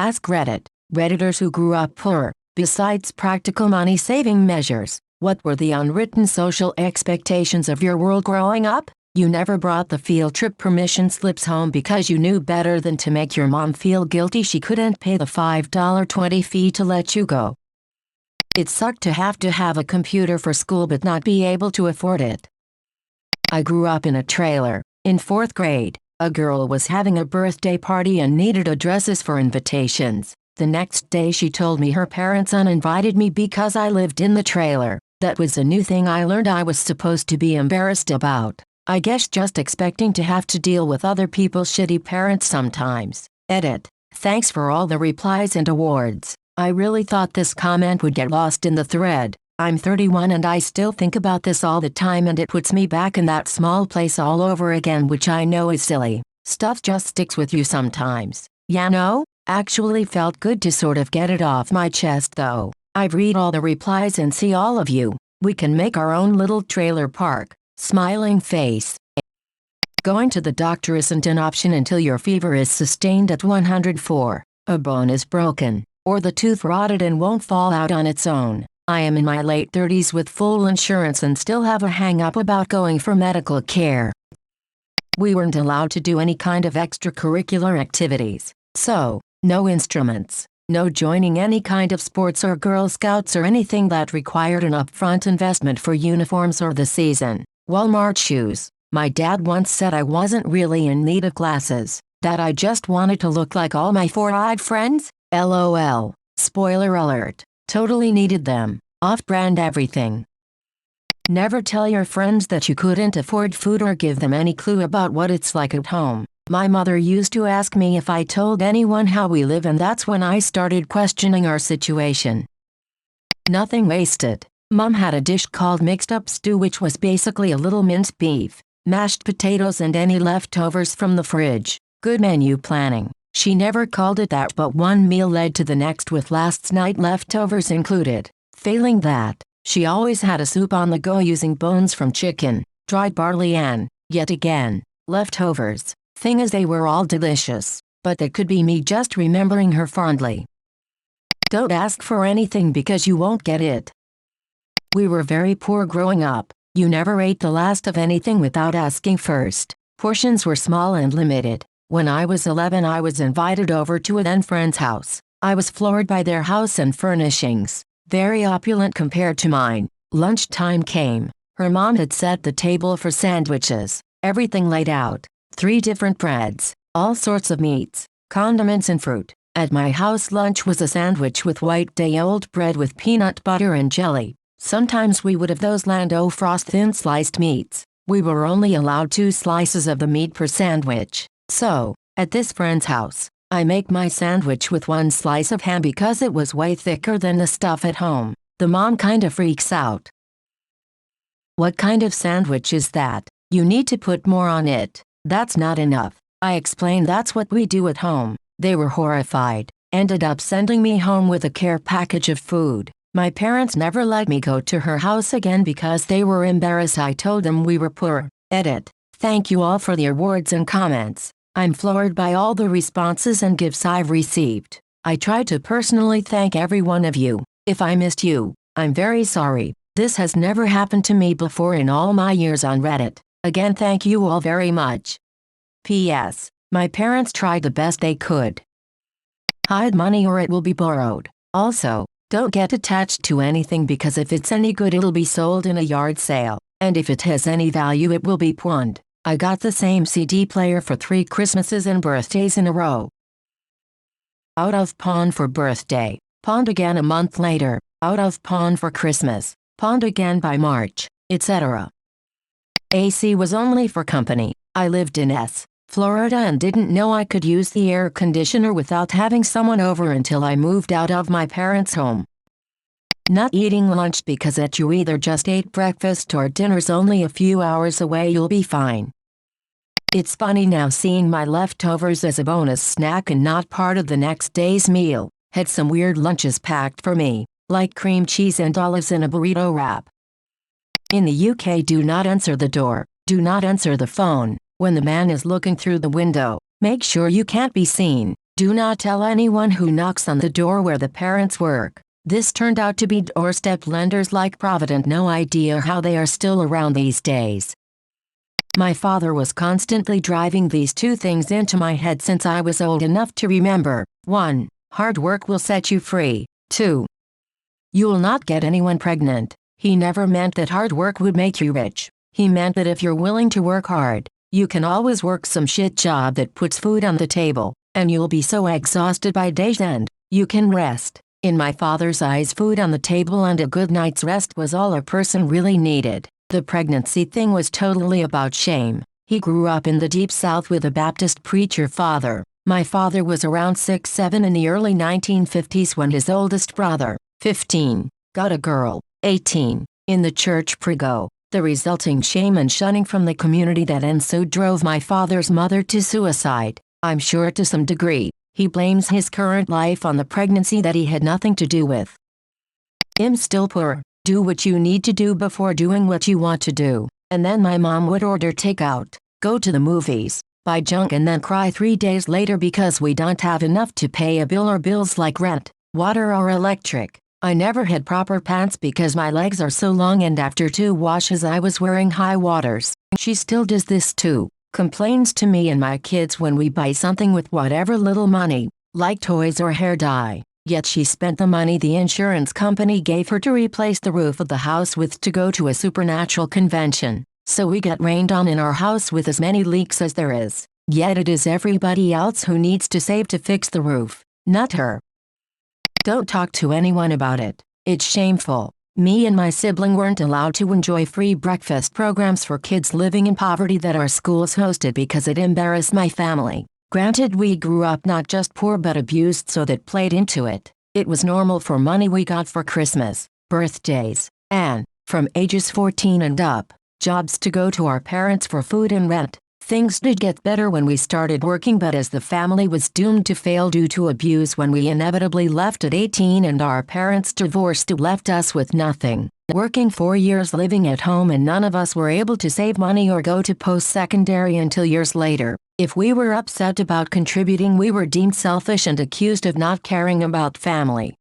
Ask Reddit. Redditors who grew up poor. Besides practical money-saving measures, what were the unwritten social expectations of your world growing up? You never brought the field trip permission slips home because you knew better than to make your mom feel guilty she couldn't pay the $5.20 fee to let you go. It sucked to have a computer for school but not be able to afford it. I grew up in a trailer. In 4th grade, a girl was having a birthday party and needed addresses for invitations. The next day she told me her parents uninvited me because I lived in the trailer. That was a new thing I learned I was supposed to be embarrassed about. I guess just expecting to have to deal with other people's shitty parents sometimes. Edit. Thanks for all the replies and awards. I really thought this comment would get lost in the thread. I'm 31 and I still think about this all the time and it puts me back in that small place all over again, which I know is silly. Stuff just sticks with you sometimes. Ya know? Actually felt good to sort of get it off my chest though. I've read all the replies and see all of you. We can make our own little trailer park. Smiling face. Going to the doctor isn't an option until your fever is sustained at 104, a bone is broken, or the tooth rotted and won't fall out on its own. I am in my late 30s with full insurance and still have a hang-up about going for medical care. We weren't allowed to do any kind of extracurricular activities, so, no instruments, no joining any kind of sports or Girl Scouts or anything that required an upfront investment for uniforms or the season. Walmart shoes. My dad once said I wasn't really in need of glasses, that I just wanted to look like all my four-eyed friends. LOL. Spoiler alert. Totally needed them. Off-brand everything. Never tell your friends that you couldn't afford food or give them any clue about what it's like at home. My mother used to ask me if I told anyone how we live, and that's when I started questioning our situation. Nothing wasted. Mom had a dish called mixed up stew, which was basically a little minced beef, mashed potatoes and any leftovers from the fridge. Good menu planning. She never called it that, but one meal led to the next with last night leftovers included. Failing that, she always had a soup on the go using bones from chicken, dried barley and, yet again, leftovers. Thing is, they were all delicious, but that could be me just remembering her fondly. Don't ask for anything because you won't get it. We were very poor growing up. You never ate the last of anything without asking first. Portions were small and limited. When I was 11, I was invited over to a then friend's house. I was floored by their house and furnishings. Very opulent compared to mine. Lunchtime came. Her mom had set the table for sandwiches. Everything laid out. 3 different breads, all sorts of meats, condiments and fruit. At my house, lunch was a sandwich with white day-old bread with peanut butter and jelly. Sometimes we would have those Lando Frost thin sliced meats. We were only allowed 2 slices of the meat per sandwich. So, at this friend's house, I make my sandwich with 1 slice of ham because it was way thicker than the stuff at home. The mom kinda freaks out. What kind of sandwich is that? You need to put more on it. That's not enough. I explained that's what we do at home. They were horrified. Ended up sending me home with a care package of food. My parents never let me go to her house again because they were embarrassed I told them we were poor. Edit. Thank you all for the awards and comments. I'm floored by all the responses and gifts I've received. I try to personally thank every one of you. If I missed you, I'm very sorry. This has never happened to me before in all my years on Reddit. Again, thank you all very much. P.S. My parents tried the best they could. Hide money or it will be borrowed. Also, don't get attached to anything because if it's any good it'll be sold in a yard sale, and if it has any value it will be pawned. I got the same CD player for 3 Christmases and birthdays in a row. Out of pawn for birthday, pawned again a month later, out of pawn for Christmas, pawned again by March, etc. AC was only for company. I lived in Florida and didn't know I could use the air conditioner without having someone over until I moved out of my parents' home. Not eating lunch because you either just ate breakfast or dinner's only a few hours away, you'll be fine. It's funny now seeing my leftovers as a bonus snack and not part of the next day's meal. Had some weird lunches packed for me, like cream cheese and olives in a burrito wrap. In the UK, do not answer the door, do not answer the phone. When the man is looking through the window, make sure you can't be seen. Do not tell anyone who knocks on the door where the parents work. This turned out to be doorstep lenders like Provident. No idea how they are still around these days. My father was constantly driving these two things into my head since I was old enough to remember. 1. Hard work will set you free. 2. You'll not get anyone pregnant. He never meant that hard work would make you rich. He meant that if you're willing to work hard, you can always work some shit job that puts food on the table, and you'll be so exhausted by day's end, you can rest. In my father's eyes, food on the table and a good night's rest was all a person really needed. The pregnancy thing was totally about shame. He grew up in the Deep South with a Baptist preacher father. My father was around 6'7" in the early 1950s when his oldest brother, 15, got a girl, 18, in the church prego. The resulting shame and shunning from the community that ensued drove my father's mother to suicide. I'm sure to some degree, he blames his current life on the pregnancy that he had nothing to do with. I'm still poor. Do what you need to do before doing what you want to do. And then my mom would order takeout, go to the movies, buy junk, and then cry 3 days later because we don't have enough to pay a bill or bills like rent, water or electric. I never had proper pants because my legs are so long, and after 2 washes I was wearing high waters. She still does this too. Complains to me and my kids when we buy something with whatever little money, like toys or hair dye. Yet she spent the money the insurance company gave her to replace the roof of the house with to go to a supernatural convention. So we get rained on in our house with as many leaks as there is. Yet it is everybody else who needs to save to fix the roof, not her. Don't talk to anyone about it. It's shameful. Me and my sibling weren't allowed to enjoy free breakfast programs for kids living in poverty that our schools hosted because it embarrassed my family. Granted, we grew up not just poor but abused, so that played into it. It was normal for money we got for Christmas, birthdays, and, from ages 14 and up, jobs to go to our parents for food and rent. Things did get better when we started working, but as the family was doomed to fail due to abuse when we inevitably left at 18 and our parents divorced, it left us with nothing. Working 4 years living at home, and none of us were able to save money or go to post-secondary until years later. If we were upset about contributing, we were deemed selfish and accused of not caring about family.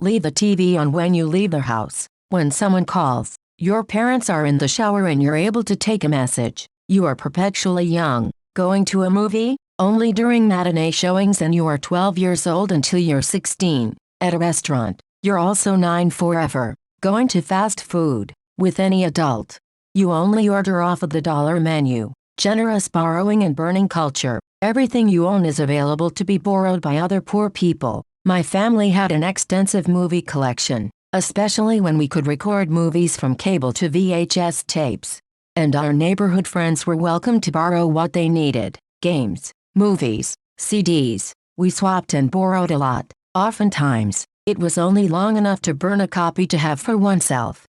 Leave the TV on when you leave the house. When someone calls, your parents are in the shower and you're able to take a message. You are perpetually young. Going to a movie? Only during matinee showings, and you are 12 years old until you're 16. At a restaurant, you're also 9 forever. Going to fast food? With any adult, you only order off of the dollar menu. Generous borrowing and burning culture. Everything you own is available to be borrowed by other poor people. My family had an extensive movie collection, especially when we could record movies from cable to VHS tapes. And our neighborhood friends were welcome to borrow what they needed. Games, movies, CDs. We swapped and borrowed a lot. Oftentimes, it was only long enough to burn a copy to have for oneself.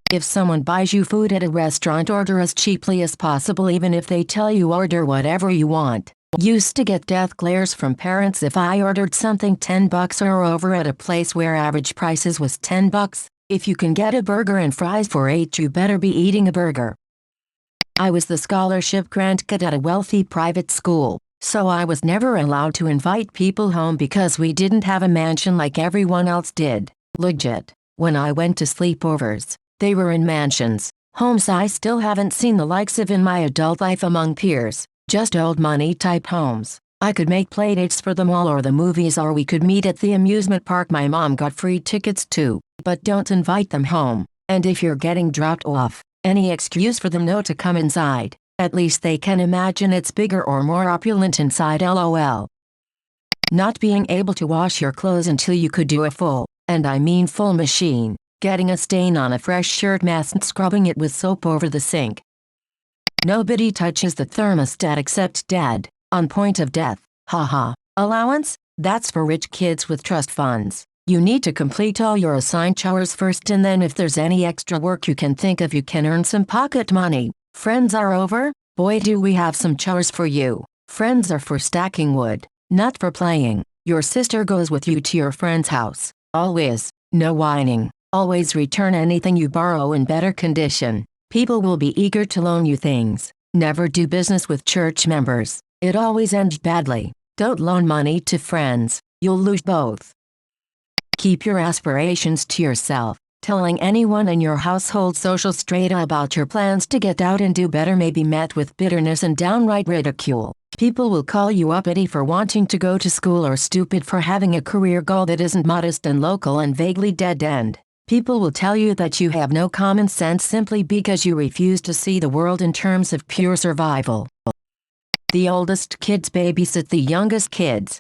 If someone buys you food at a restaurant, order as cheaply as possible, even if they tell you order whatever you want. Used to get death glares from parents if I ordered something $10 or over at a place where average prices was $10. If you can get a burger and fries for $8, you better be eating a burger. I was the scholarship grant kid at a wealthy private school, so I was never allowed to invite people home because we didn't have a mansion like everyone else did. Legit. When I went to sleepovers, they were in mansions, homes I still haven't seen the likes of in my adult life among peers, just old money type homes. I could make playdates for the mall or the movies, or we could meet at the amusement park my mom got free tickets to. But don't invite them home. And if you're getting dropped off, any excuse for them not to come inside. At least they can imagine it's bigger or more opulent inside, lol. Not being able to wash your clothes until you could do a full, and I mean full machine. Getting a stain on a fresh shirt mass and scrubbing it with soap over the sink. Nobody touches the thermostat except Dad, on point of death. Haha. Allowance? That's for rich kids with trust funds. You need to complete all your assigned chores first, and then if there's any extra work you can think of, you can earn some pocket money. Friends are over? Boy, do we have some chores for you. Friends are for stacking wood, not for playing. Your sister goes with you to your friend's house. Always. No whining. Always return anything you borrow in better condition. People will be eager to loan you things. Never do business with church members. It always ends badly. Don't loan money to friends, you'll lose both. Keep your aspirations to yourself. Telling anyone in your household social strata about your plans to get out and do better may be met with bitterness and downright ridicule. People will call you uppity for wanting to go to school or stupid for having a career goal that isn't modest and local and vaguely dead-end. People will tell you that you have no common sense simply because you refuse to see the world in terms of pure survival. The oldest kids babysit the youngest kids.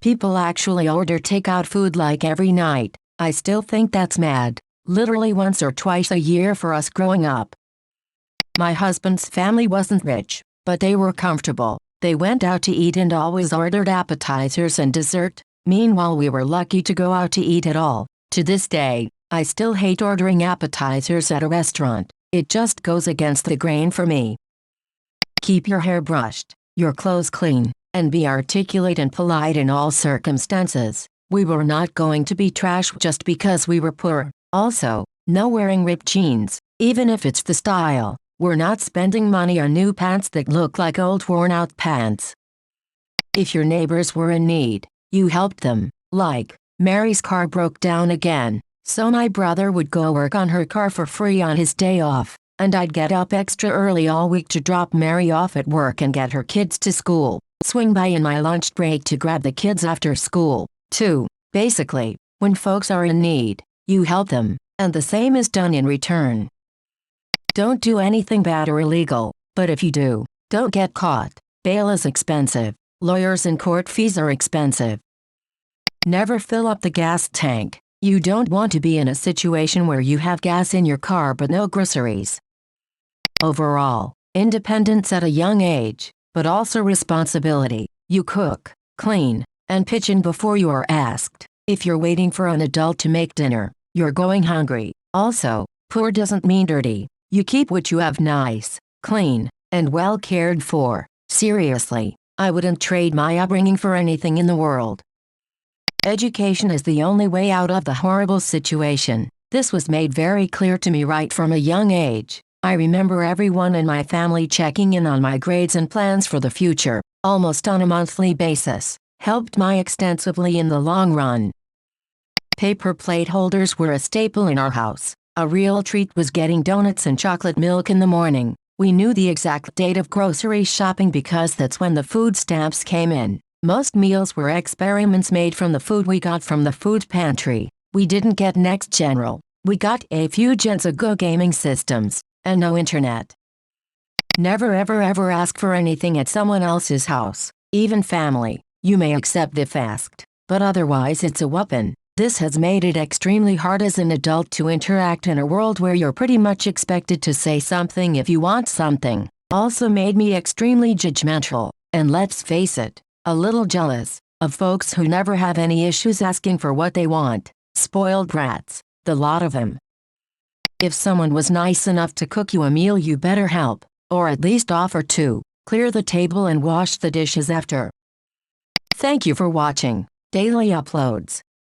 People actually order takeout food like every night. I still think that's mad. Literally once or twice a year for us growing up. My husband's family wasn't rich, but they were comfortable. They went out to eat and always ordered appetizers and dessert. Meanwhile, we were lucky to go out to eat at all. To this day, I still hate ordering appetizers at a restaurant. It just goes against the grain for me. Keep your hair brushed, your clothes clean, and be articulate and polite in all circumstances. We were not going to be trash just because we were poor. Also, no wearing ripped jeans, even if it's the style. We're not spending money on new pants that look like old worn-out pants. If your neighbors were in need, you helped them. Like, Mary's car broke down again, so my brother would go work on her car for free on his day off, and I'd get up extra early all week to drop Mary off at work and get her kids to school. Swing by in my lunch break to grab the kids after school. 2. Basically, when folks are in need, you help them, and the same is done in return. Don't do anything bad or illegal, but if you do, don't get caught. Bail is expensive. Lawyers and court fees are expensive. Never fill up the gas tank. You don't want to be in a situation where you have gas in your car but no groceries. Overall, independence at a young age, but also responsibility. You cook, clean, and pitch in before you are asked. If you're waiting for an adult to make dinner, you're going hungry. Also, poor doesn't mean dirty. You keep what you have nice, clean, and well cared for. Seriously, I wouldn't trade my upbringing for anything in the world. Education is the only way out of the horrible situation. This was made very clear to me right from a young age. I remember everyone in my family checking in on my grades and plans for the future, almost on a monthly basis. Helped me extensively in the long run. Paper plate holders were a staple in our house. A real treat was getting donuts and chocolate milk in the morning. We knew the exact date of grocery shopping because that's when the food stamps came in. Most meals were experiments made from the food we got from the food pantry. We didn't get Next General. We got a few gens ago gaming systems, and no internet. Never ever ask for anything at someone else's house, even family. You may accept if asked, but otherwise it's a weapon. This has made it extremely hard as an adult to interact in a world where you're pretty much expected to say something if you want something. Also made me extremely judgmental, and let's face it, a little jealous, of folks who never have any issues asking for what they want. Spoiled brats, the lot of them. If someone was nice enough to cook you a meal, you better help, or at least offer to. Clear the table and wash the dishes after. Thank you for watching. Daily uploads.